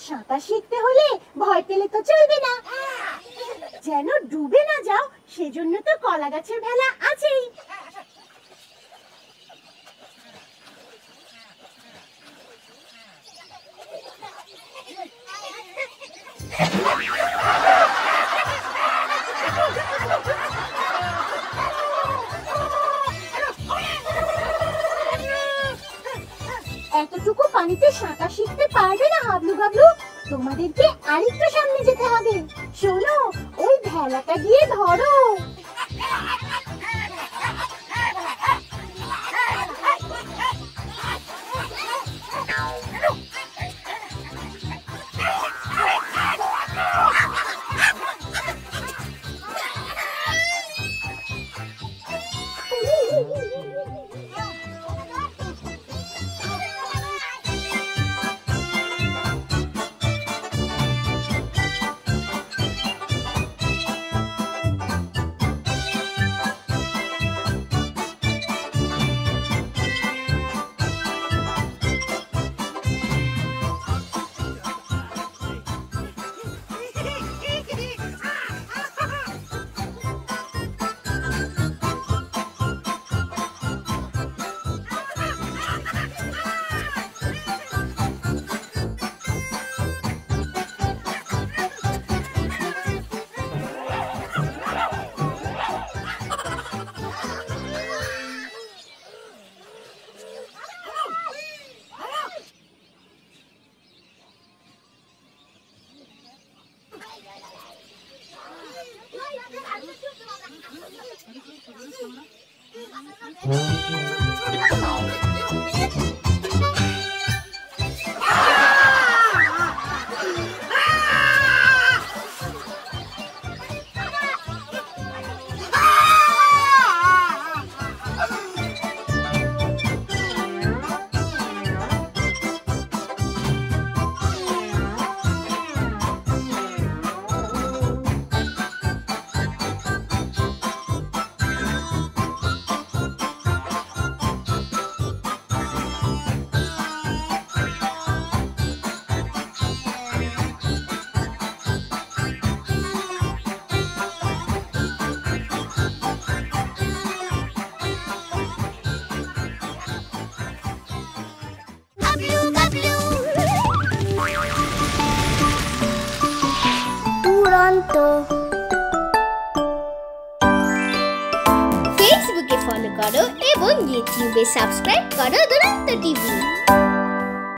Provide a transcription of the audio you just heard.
সাঁতার শিখতে হলে ভয় পেলে তো চলবে না, যেন ডুবে না যাও সেজন্য তো কলা গাছের ভেলা আছেই। এতটুকু পানিতে সাঁতার শিখতে পারবে না হাবলু গাবলু, তোমাদেরকে আরেকটু সামনে যেতে হবে। শোনো, ওই ভেলাটা গিয়ে ধরো। ফেসবুকে ফলো করো এবং ইউটিউবে সাবস্ক্রাইব করো দুরন্ত টিভি।